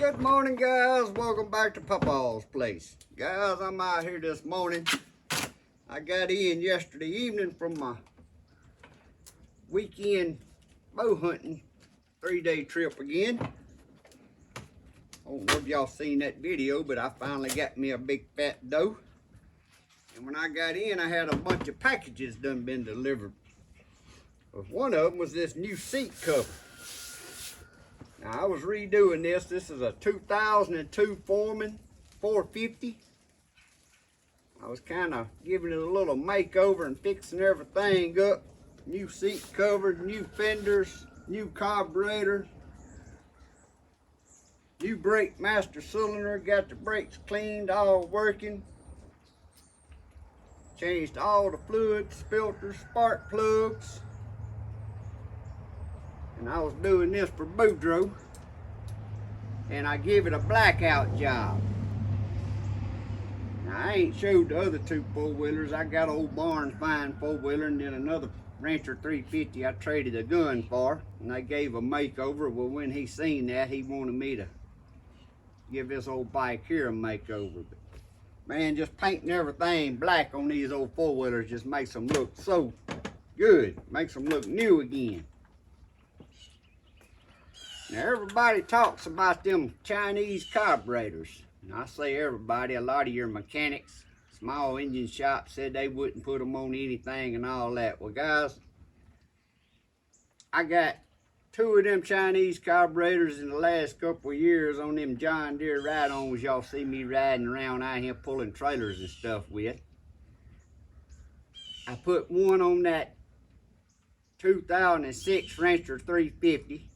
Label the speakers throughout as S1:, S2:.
S1: Good morning, guys. Welcome back to Papaw's place. Guys, I'm out here this morning. I got in yesterday evening from my weekend bow hunting 3-day trip again. I don't know if y'all seen that video, but I finally got me a big fat doe. And when I got in, I had a bunch of packages done been delivered. But one of them was this new seat cover. Now, I was redoing this. This is a 2002 Foreman 450. I was kind of giving it a little makeover and fixing everything up. New seat cover, new fenders, new carburetor, new brake master cylinder. Got the brakes cleaned, all working. Changed all the fluids, filters, spark plugs. And I was doing this for Boudreaux, and I give it a blackout job. Now, I ain't showed the other two four-wheelers. I got old Barnes fine four-wheeler and then another Rancher 350 I traded a gun for, and I gave a makeover. Well, when he seen that, he wanted me to give this old bike here a makeover. But man, just painting everything black on these old four-wheelers just makes them look so good. Makes them look new again. Now, everybody talks about them Chinese carburetors. And I say everybody, a lot of your mechanics, small engine shops said they wouldn't put them on anything and all that. Well, guys, I got two of them Chinese carburetors in the last couple of years on them John Deere ride-ons y'all see me riding around out here pulling trailers and stuff with. I put one on that 2006 Rancher 350.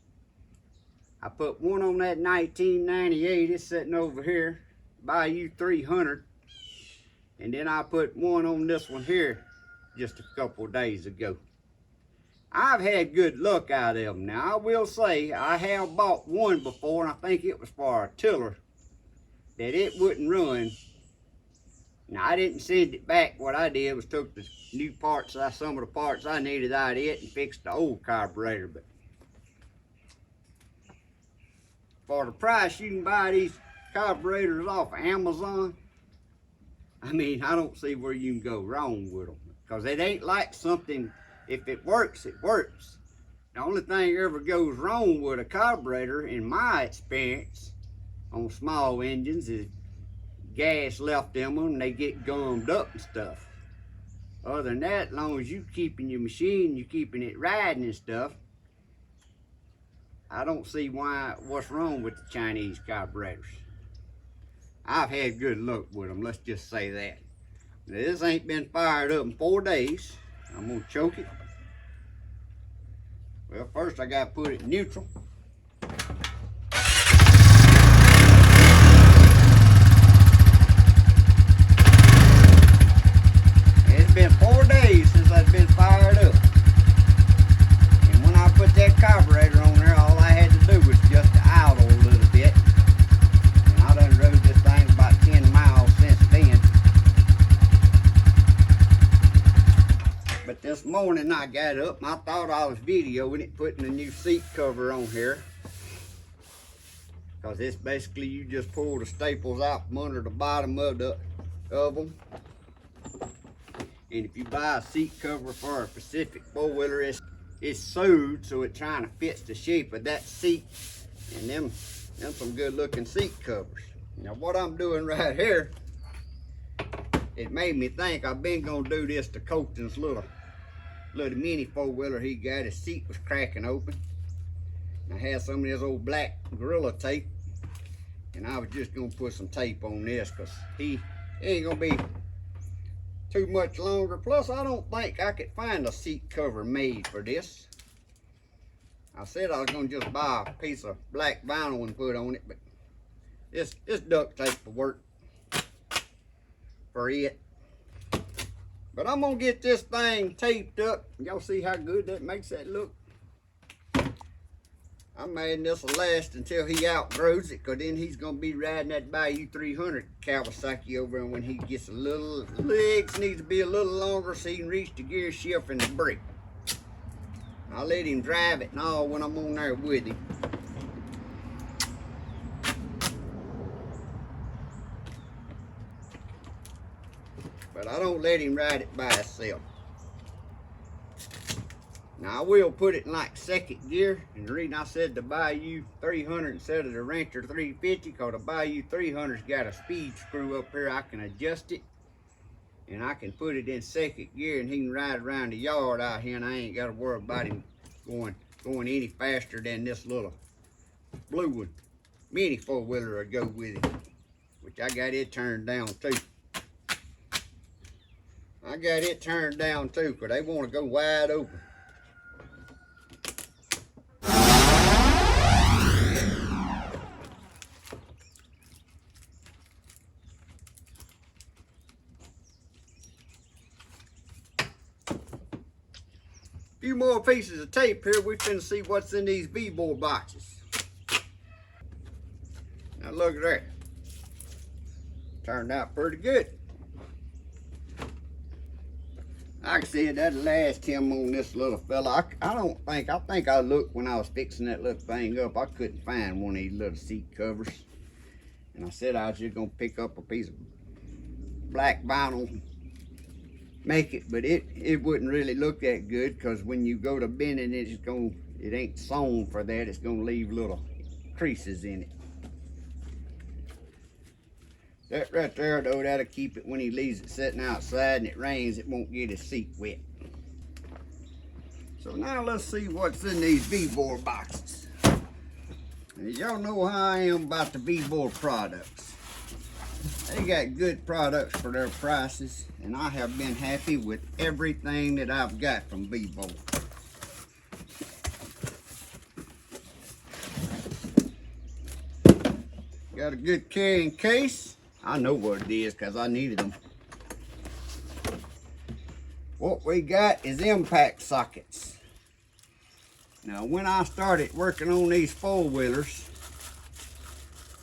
S1: I put one on that 1998, it's sitting over here, Bayou 300. And then I put one on this one here just a couple of days ago. I've had good luck out of them. Now, I will say, I have bought one before, and I think it was for a tiller, that it wouldn't run. Now, I didn't send it back. What I did was took the new parts, some of the parts I needed out of it, and fixed the old carburetor. But for the price you can buy these carburetors off of Amazon, I mean, I don't see where you can go wrong with them. Because it ain't like something, if it works, it works. The only thing that ever goes wrong with a carburetor, in my experience, on small engines, is gas left in them and they get gummed up and stuff. Other than that, as long as you keeping your machine, you keeping it riding and stuff, I don't see what's wrong with the Chinese carburetors. I've had good luck with them, let's just say that. Now, this ain't been fired up in 4 days. I'm gonna choke it. Well, first I gotta put it in neutral. It's been 4 days since I've been fired up. And when I put that carburetor on there, all I had to do was just idle a little bit. And I done rode this thing about 10 miles since then. But this morning I got up and I thought I was videoing it, putting a new seat cover on here. Because it's basically you just pull the staples out from under the bottom of them. And if you buy a seat cover for a Pacific four-wheeler, it's sewed so it trying to fits the shape of that seat. And them some good looking seat covers. Now what I'm doing right here, it made me think I've been gonna do this to Colton's little mini four-wheeler he got. His seat was cracking open. I had some of this old black Gorilla tape, and I was just gonna put some tape on this because he ain't gonna be too much longer. Plus, I don't think I could find a seat cover made for this. I said I was gonna just buy a piece of black vinyl and put on it, but this duct tape will work for it. But I'm gonna get this thing taped up. Y'all see how good that makes that look? I'm mad this will last until he outgrows it, because then he's gonna be riding that Bayou 300 Kawasaki over, and when he gets a little, legs needs to be a little longer so he can reach the gear shift and the brake. I'll let him drive it and all when I'm on there with him. but I don't let him ride it by itself. Now I will put it in like second gear, and the reason I said the Bayou 300 instead of the Rancher 350, because the Bayou 300's got a speed screw up here. I can adjust it, and I can put it in second gear, and he can ride around the yard out here, and I ain't got to worry about him going any faster than this little blue one. Mini four-wheeler will go with it, which I got it turned down too. I got it turned down too, because they want to go wide open. Few more pieces of tape here. We finna see what's in these V-bore boxes. Now look at that. Turned out pretty good. Like I said, that'll last him on this little fella. I think I looked when I was fixing that little thing up. I couldn't find one of these little seat covers. And I said I was just gonna pick up a piece of black vinyl, make it, but it wouldn't really look that good, because when you go to bending it, it ain't sewn for that. It's gonna leave little creases in it. That right there though, that'll keep it when he leaves it sitting outside and it rains, it won't get his seat wet. So now let's see what's in these V-bore boxes. As y'all know how I am about the V-bore products. They got good products for their prices, and I have been happy with everything that I've got from V-bore. Got a good carrying case. I know what it is because I needed them. What we got is impact sockets. Now when I started working on these four-wheelers,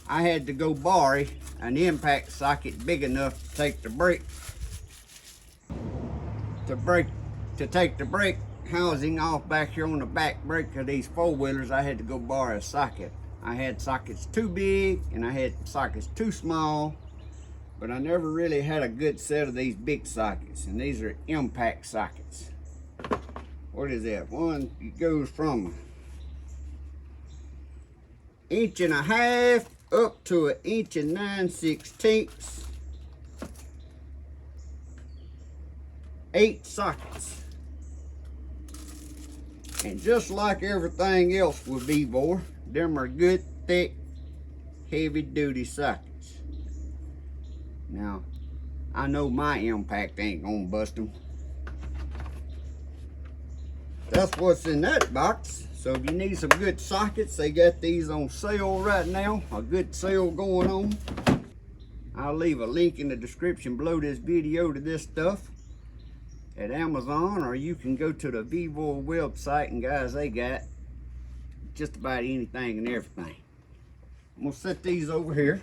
S1: I had to go borrow an impact socket big enough to take the brake housing off back here on the back brake of these four-wheelers. I had to go borrow a socket. I had sockets too big and I had sockets too small, but I never really had a good set of these big sockets, and these are impact sockets. What is that? One, it goes from 1.5 inches up to 1 9/16 inches. 8 sockets. And just like everything else with V-bore, them are good, thick, heavy-duty sockets. Now, I know my impact ain't gonna bust them. That's what's in that box. So if you need some good sockets, they got these on sale right now. A good sale going on. I'll leave a link in the description below this video to this stuff at Amazon, or you can go to the V-bore website, and guys, they got just about anything and everything. I'm gonna set these over here.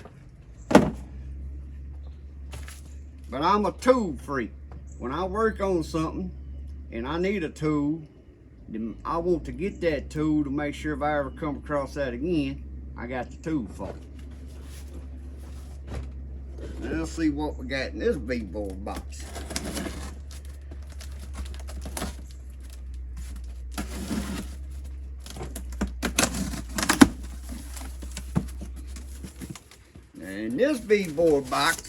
S1: But I'm a tool freak. When I work on something and I need a tool, then I want to get that tool to make sure if I ever come across that again, I got the tool for it. Now let's see what we got in this V-bore box. Now in this V-bore box,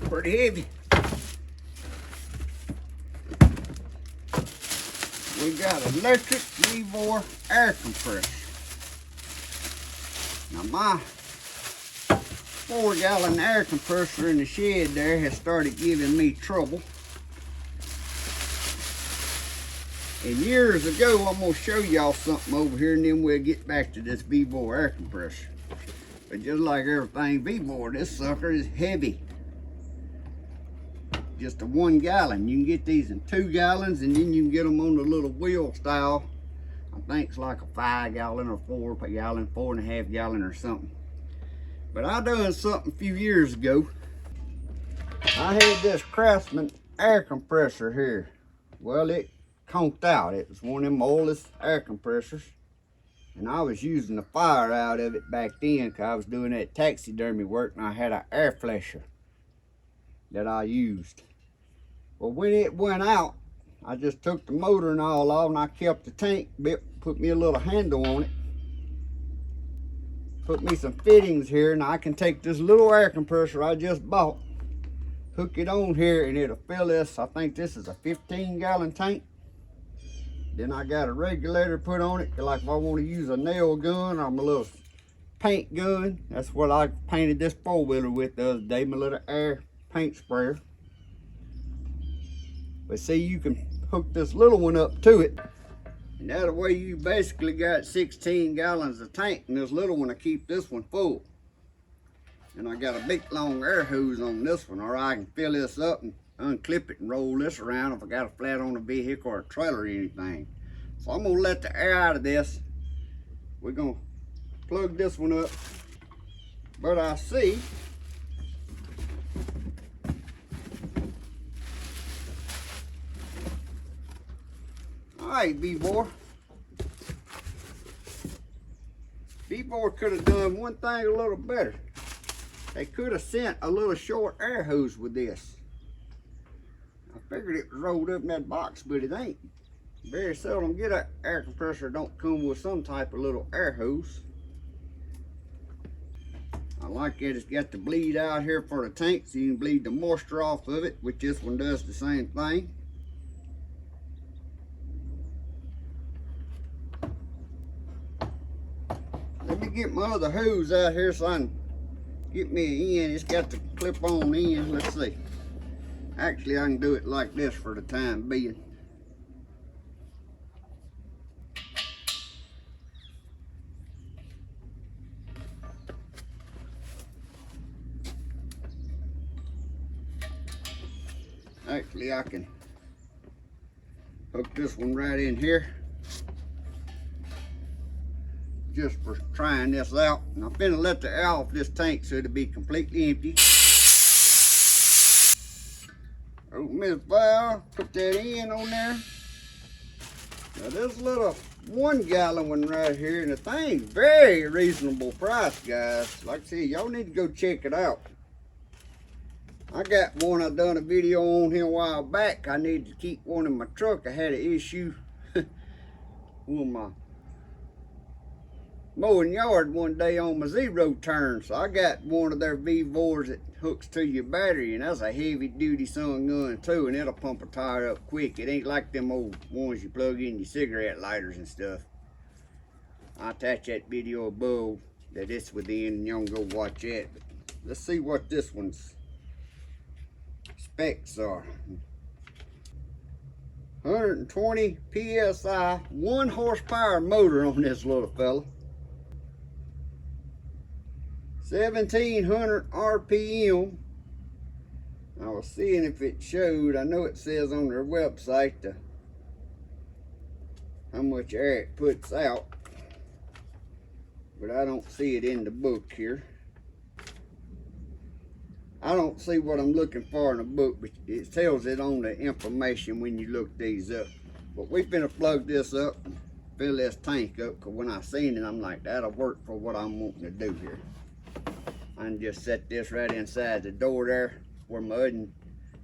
S1: pretty heavy. We got an electric V-bore air compressor. Now my 4-gallon air compressor in the shed there has started giving me trouble. And years ago, I'm gonna show y'all something over here, and then we'll get back to this V-bore air compressor. But just like everything V-bore, this sucker is heavy. Just a 1 gallon. You can get these in 2 gallons, and then you can get them on the little wheel style. I think it's like a 5 gallon or 4 gallon, 4.5 gallon or something. But I done something a few years ago. I had this Craftsman air compressor here. Well, it conked out. It was one of them oldest air compressors. And I was using the fire out of it back then because I was doing that taxidermy work, and I had an air fresher that I used. Well, when it went out, I just took the motor and all off, and I kept the tank, put me a little handle on it, put me some fittings here, and I can take this little air compressor I just bought, hook it on here, and it'll fill this. I think this is a 15-gallon tank. Then I got a regulator put on it, like if I want to use a nail gun or my little paint gun. That's what I painted this four-wheeler with the other day, my little air paint sprayer. But see, you can hook this little one up to it, and that way you basically got 16 gallons of tank, and this little one will keep this one full. And I got a big long air hose on this one, or I can fill this up and unclip it and roll this around if I got a flat on a vehicle or a trailer or anything. So I'm gonna let the air out of this. We're gonna plug this one up. But I see alright, B-Boy. B-Boy could have done one thing a little better. They could have sent a little short air hose with this. I figured it was rolled up in that box, but it ain't. Very seldom get an air compressor don't come with some type of little air hose. I like it. It's got the bleed out here for the tank, so you can bleed the moisture off of it, which this one does the same thing. Let me get my other hose out here so I can get me an end. It's got the clip-on end. Let's see. Actually, I can do it like this for the time being. Actually, I can hook this one right in here, just for trying this out. And I'm finna let the air off this tank so it'll be completely empty. Open this valve, put that end on there. Now this little 1 gallon one right here, and the thing's very reasonable price, guys. Like I said, y'all need to go check it out. I got one I done a video on here a while back. I need to keep one in my truck. I had an issue with my mowing yard one day on my zero turn. So I got one of their V4s that hooks to your battery, and that's a heavy duty sun gun too, and it'll pump a tire up quick. It ain't like them old ones you plug in your cigarette lighters and stuff. I'll attach that video above that it's within, and y'all can go watch that. But let's see what this one's specs are. 120 psi, 1 horsepower motor on this little fella. 1700 RPM. I was seeing if it showed. I know it says on their website how much air it puts out, but I don't see it in the book here. I don't see what I'm looking for in the book, but it tells it on the information when you look these up. But we finna plug this up and fill this tank up, because when I seen it, I'm like, that'll work for what I'm wanting to do here. I can just set this right inside the door there where my oven,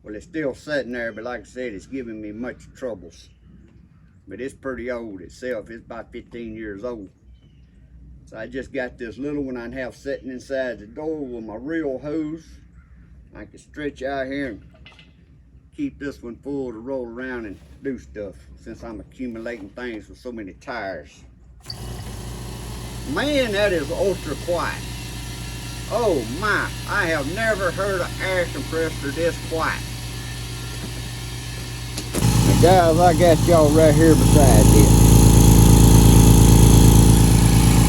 S1: well, it's still sitting there, but like I said, it's giving me much troubles. But it's pretty old itself. It's about 15 years old. So I just got this little one I have sitting inside the door with my real hose. I can stretch out here and keep this one full to roll around and do stuff, since I'm accumulating things with so many tires. Man, that is ultra quiet. Oh my, I have never heard an air compressor this quiet. Now guys, I got y'all right here beside this.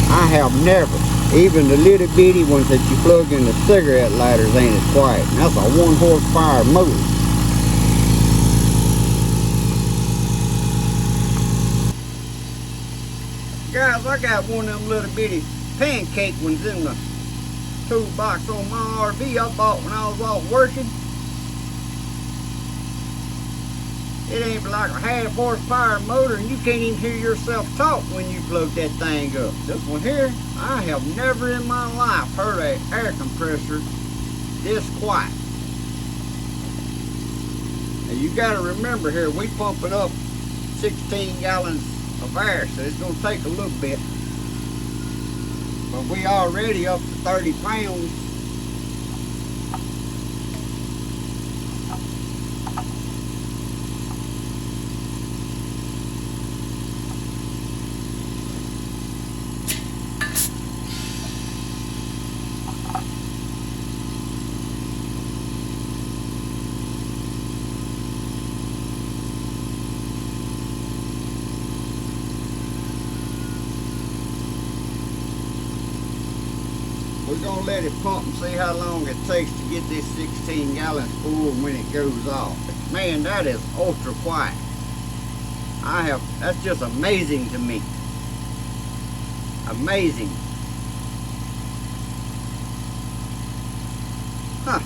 S1: I have never, even the little bitty ones that you plug in the cigarette lighters ain't as quiet. And that's a 1 horsepower motor. Guys, I got one of them little bitty pancake ones in the toolbox on my RV I bought when I was off working. It ain't like a half horsepower motor and you can't even hear yourself talk when you plug that thing up. This one here, I have never in my life heard an air compressor this quiet. Now you gotta remember here, we pumping up 16 gallons of air, so it's gonna take a little bit. But we already up to 30 pounds. We're gonna let it pump and see how long it takes to get this 16 gallons full when it goes off. Man, that is ultra quiet. That's just amazing to me. Amazing. Huh.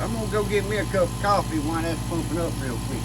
S1: I'm gonna go get me a cup of coffee while that's pumping up real quick.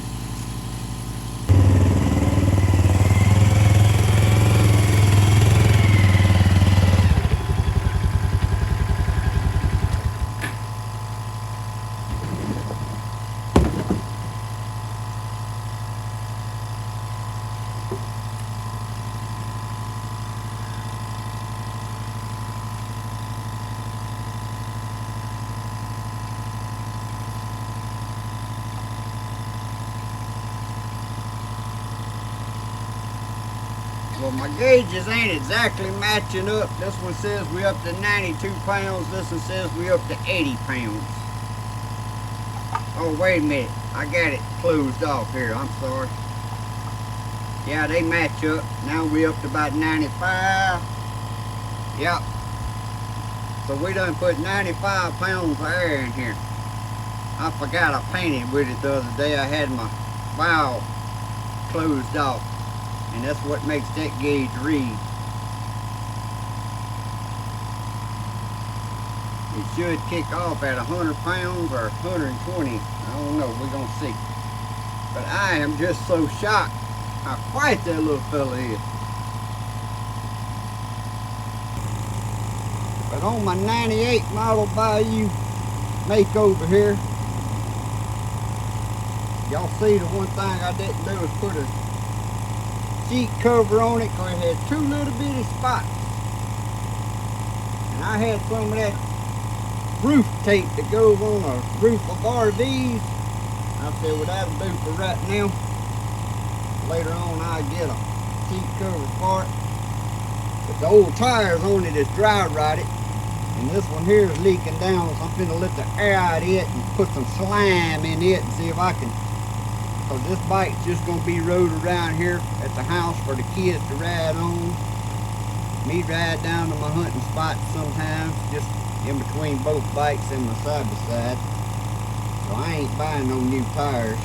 S1: Well, my gauges ain't exactly matching up. This one says we up to 92 pounds. This one says we up to 80 pounds. Oh, wait a minute. I got it closed off here. I'm sorry. Yeah, they match up. Now we up to about 95. Yep. So we done put 95 pounds of air in here. I forgot I painted with it the other day. I had my valve closed off. And that's what makes that gauge read. It should kick off at 100 pounds or 120. I don't know, we're gonna see. But I am just so shocked how quiet that little fella is. But on my 98 model Bayou makeover here, y'all see the one thing I didn't do is put a seat cover on it because it had two little bitty spots. And I had some of that roof tape that goes on a roof of RVs. I said, well, that'll do for right now. Later on, I'll get a seat cover for it. But the old tires on it is dry rotted. And this one here is leaking down, so I'm finna let the air out of it and put some slime in it and see if I can. Because this bike's just going to be rode around here at the house for the kids to ride on. Me ride down to my hunting spot sometimes, just in between both bikes and my side-by-side. So I ain't buying no new tires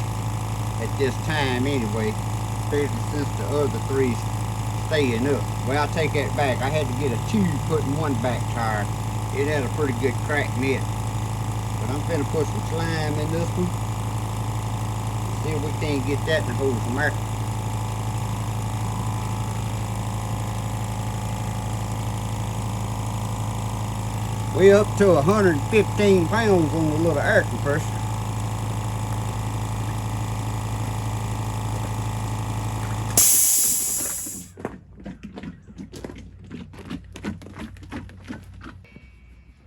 S1: at this time anyway, especially since the other three's staying up. Well, I take that back. I had to get a tube put in one back tire. It had a pretty good crack in it. But I'm finna put some slime in this one. See if we can't get that in the hole from there. We up to 115 pounds on the little air compressor.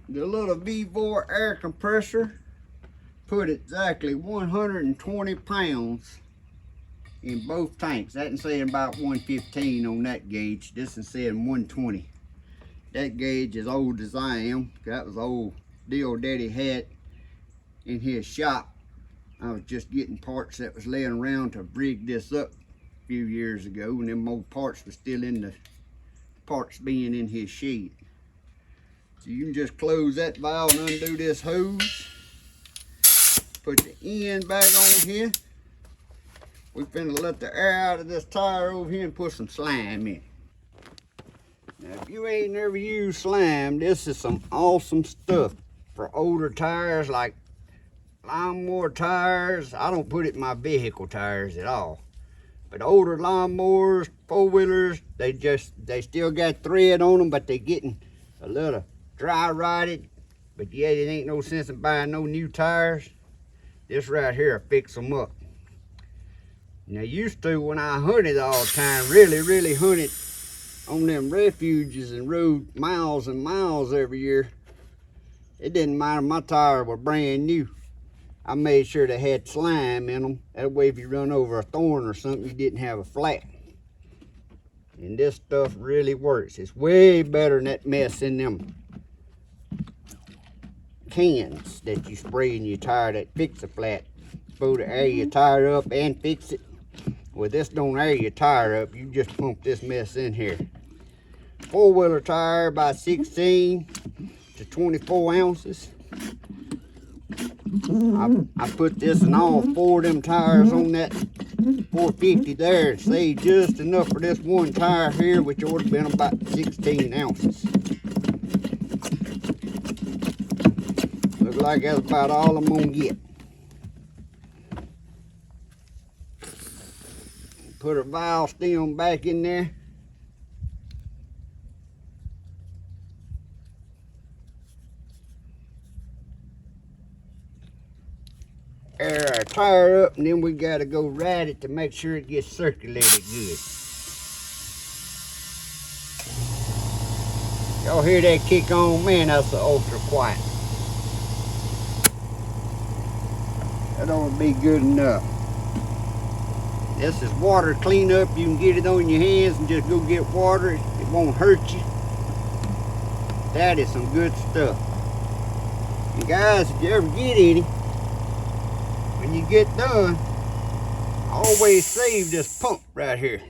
S1: The little V4 air compressor put exactly 120 pounds in both tanks. That is saying about 115 on that gauge. This is saying 120. That gauge is old as I am. That was the old deal Daddy had in his shop. I was just getting parts that was laying around to rig this up a few years ago, and them old parts were still in the parts being in his shed. So you can just close that valve and undo this hose. Put the end back on here. We're finna let the air out of this tire over here and put some slime in. Now, if you ain't never used slime, this is some awesome stuff for older tires like lawnmower tires, I don't put it in my vehicle tires at all. But older lawnmowers, four-wheelers, they still got thread on them, but they getting a little dry rotted. But yet it ain't no sense in buying no new tires. This right here will fix them up. Now used to, when I hunted all the time, really hunted on them refuges and rode miles and miles every year, it didn't matter, my tires were brand new. I made sure they had slime in them. That way if you run over a thorn or something, you didn't have a flat. And this stuff really works. It's way better than that mess in them cans that you spray in your tire that fix a flat. Supposed to air your tire up and fix it. Well, this don't air your tire up. You just pump this mess in here. Four-wheeler tire about 16 to 24 ounces. I put this in all four of them tires on that 450 there and saved just enough for this one tire here, which would have been about 16 ounces. Looks like that's about all I'm gonna get. Put a valve stem back in there. Air our tire up, and then we gotta go ride it to make sure it gets circulated good. Y'all hear that kick on? Man, that's the ultra quiet. That ought to be good enough. This is water cleanup. You can get it on your hands and just go get water. It won't hurt you. That is some good stuff. And guys, if you ever get any, when you get done, always save this pump right here.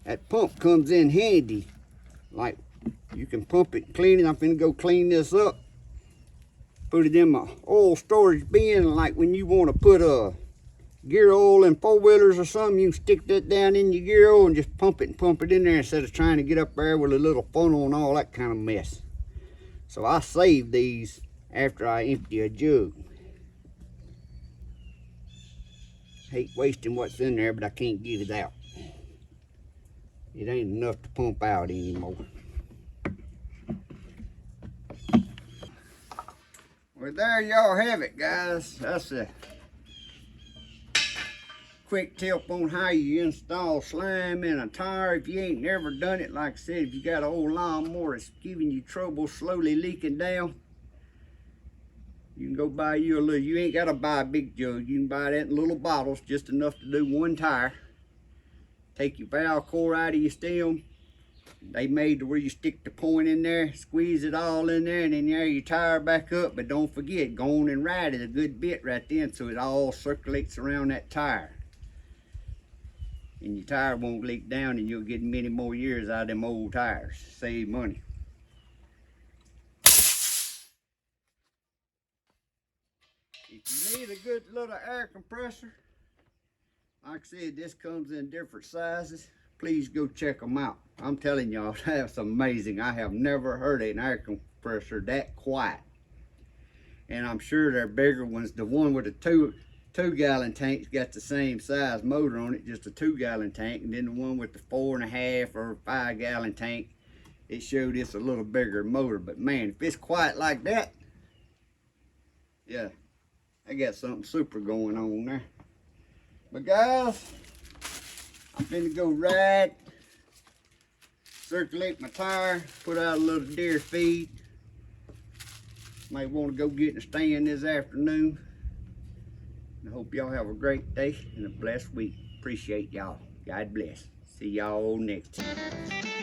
S1: That pump comes in handy. Like, you can pump it and clean it. I'm finna go clean this up. Put it in my oil storage bin. Like when you want to put a gear oil in four-wheelers or something, you can stick that down in your gear oil and just pump it in there instead of trying to get up there with a little funnel and all that kind of mess. So I save these after I empty a jug. Hate wasting what's in there, but I can't get it out. It ain't enough to pump out anymore. Well, there y'all have it, guys. That's a quick tip on how you install slime in a tire. If you ain't never done it, like I said, if you got an old lawnmower that's giving you trouble slowly leaking down, you can go buy you a little, you ain't got to buy a big jug. You can buy that in little bottles, just enough to do one tire. Take your valve core out of your stem. They made to where you stick the point in there, squeeze it all in there, and then air your tire back up. But don't forget, go on and ride it a good bit right then so it all circulates around that tire. And your tire won't leak down, and you'll get many more years out of them old tires. Save money. If you need a good little air compressor, like I said, this comes in different sizes. Please go check them out. I'm telling y'all, that's amazing. I have never heard an air compressor that quiet. And I'm sure they're bigger ones. The one with the two-gallon tank's got the same size motor on it, just a 2-gallon tank. And then the one with the 4.5 or 5-gallon tank, it showed it's a little bigger motor. But man, if it's quiet like that, yeah, I got something super going on there. But guys, I'm finna go ride, circulate my tire, put out a little deer feed. Might want to go get in the stand this afternoon. I hope y'all have a great day and a blessed week. Appreciate y'all. God bless. See y'all next time.